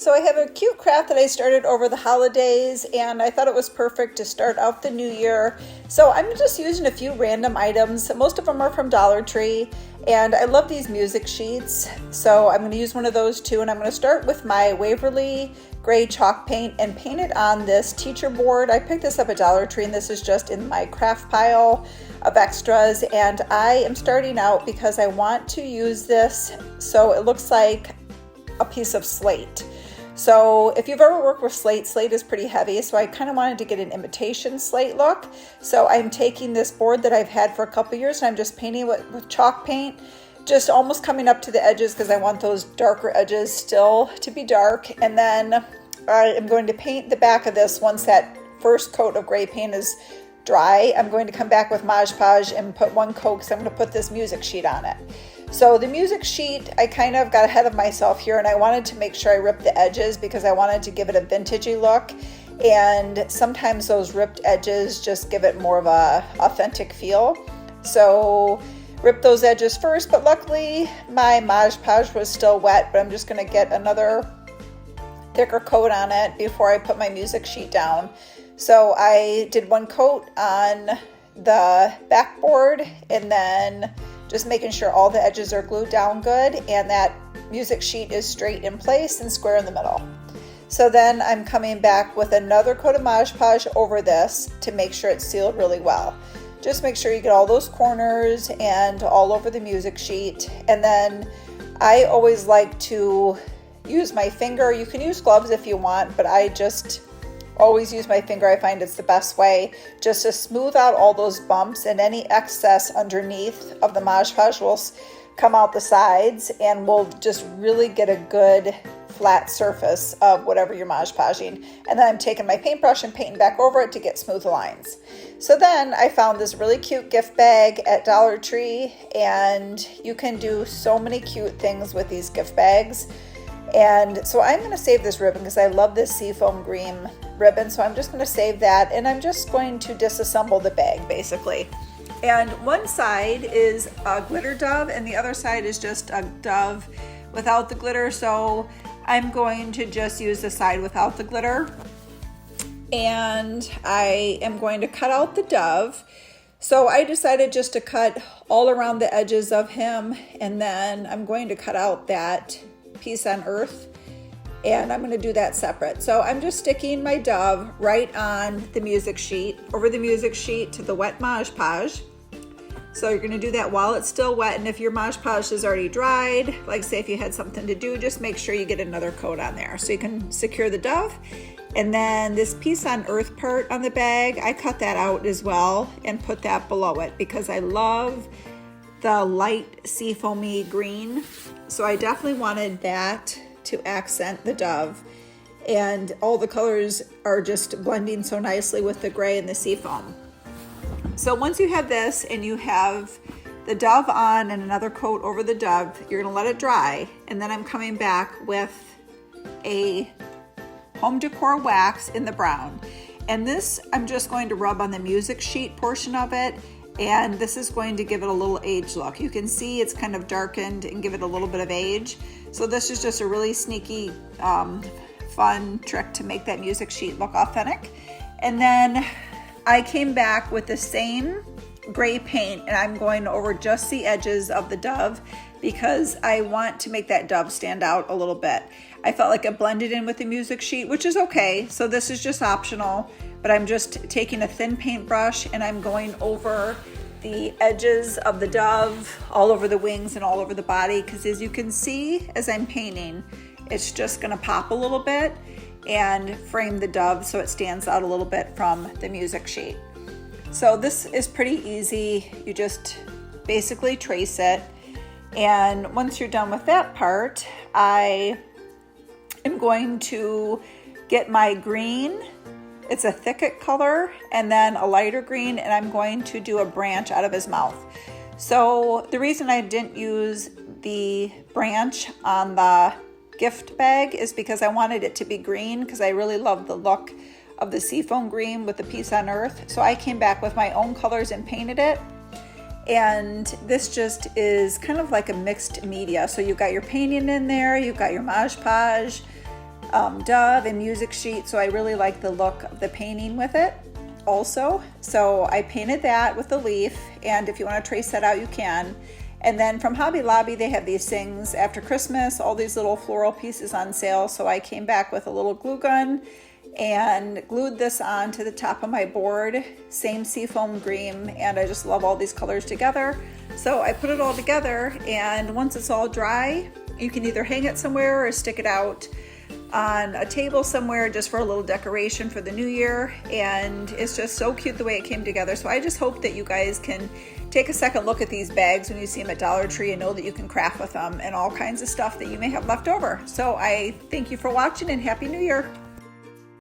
So I have a cute craft that I started over the holidays, and I thought it was perfect to start out the new year. So I'm just using a few random items. Most of them are from Dollar Tree, and I love these music sheets. So I'm going to use one of those too, and I'm going to start with my Waverly gray chalk paint and paint it on this teacher board. I picked this up at Dollar Tree, and this is just in my craft pile of extras. And I am starting out because I want to use this so it looks like a piece of slate. So if you've ever worked with slate is pretty heavy, so I kind of wanted to get an imitation slate look. So I'm taking this board that I've had for a couple years, and I'm just painting it with chalk paint, just almost coming up to the edges because I want those darker edges still to be dark. And then I am going to paint the back of this once that first coat of gray paint is dry. I'm going to come back with Mod Podge and put one coat because I'm going to put this music sheet on it. So the music sheet, I kind of got ahead of myself here, and I wanted to make sure I ripped the edges because I wanted to give it a vintagey look. And sometimes those ripped edges just give it more of a authentic feel. So rip those edges first, but luckily my Mod Podge was still wet, but I'm just going to get another thicker coat on it before I put my music sheet down. So I did one coat on the backboard, and then just making sure all the edges are glued down good and that music sheet is straight in place and square in the middle. So then I'm coming back with another coat of Mod Podge over this to make sure it's sealed really well. Just make sure you get all those corners and all over the music sheet. And then I always like to use my finger. You can use gloves if you want, but I just always use my finger. I find it's the best way just to smooth out all those bumps, and any excess underneath of the Mod Podge will come out the sides, and we'll just really get a good flat surface of whatever you're Mod Podging. And then I'm taking my paintbrush and painting back over it to get smooth lines. So then I found this really cute gift bag at Dollar Tree, and you can do so many cute things with these gift bags. And so I'm going to save this ribbon because I love this seafoam green ribbon. So I'm just going to save that, and I'm just going to disassemble the bag basically. And one side is a glitter dove and the other side is just a dove without the glitter. So I'm going to just use the side without the glitter, and I am going to cut out the dove. So I decided just to cut all around the edges of him, and then I'm going to cut out that piece on earth, and I'm going to do that separate. So I'm just sticking my dove right on the music sheet, over the music sheet to the wet Mod Podge. So you're going to do that while it's still wet, and if your Mod Podge is already dried, like say if you had something to do, just make sure you get another coat on there so you can secure the dove. And then this piece on earth part on the bag, I cut that out as well and put that below it because I love the light seafoamy green. So I definitely wanted that to accent the dove, and all the colors are just blending so nicely with the gray and the seafoam. So once you have this and you have the dove on and another coat over the dove, you're gonna let it dry, and then I'm coming back with a home decor wax in the brown. And this I'm just going to rub on the music sheet portion of it, and this is going to give it a little age look. You can see it's kind of darkened and give it a little bit of age. So this is just a really sneaky, fun trick to make that music sheet look authentic. And then I came back with the same gray paint, and I'm going over just the edges of the dove because I want to make that dove stand out a little bit. I felt like it blended in with the music sheet, which is okay. So this is just optional, but I'm just taking a thin paintbrush and I'm going over the edges of the dove, all over the wings and all over the body, because as you can see as I'm painting, it's just gonna pop a little bit and frame the dove so it stands out a little bit from the music sheet. So this is pretty easy. You just basically trace it, and once you're done with that part, I am going to get my green. It's a thicket color, and then a lighter green, and I'm going to do a branch out of his mouth. So the reason I didn't use the branch on the gift bag is because I wanted it to be green, because I really love the look of the seafoam green with the piece on earth. So I came back with my own colors and painted it. And this just is kind of like a mixed media. So you've got your painting in there, you've got your Mod Podge, dove and music sheet, so I really like the look of the painting with it also. So I painted that with the leaf, and if you want to trace that out, you can. And then from Hobby Lobby, they have these things after Christmas, all these little floral pieces on sale. So I came back with a little glue gun and glued this on to the top of my board, same seafoam green, and I just love all these colors together. So I put it all together, and once it's all dry, you can either hang it somewhere or stick it out on a table somewhere just for a little decoration for the new year. And it's just so cute the way it came together. So I just hope that you guys can take a second look at these bags when you see them at Dollar Tree and know that you can craft with them and all kinds of stuff that you may have left over. So I thank you for watching, and Happy New Year.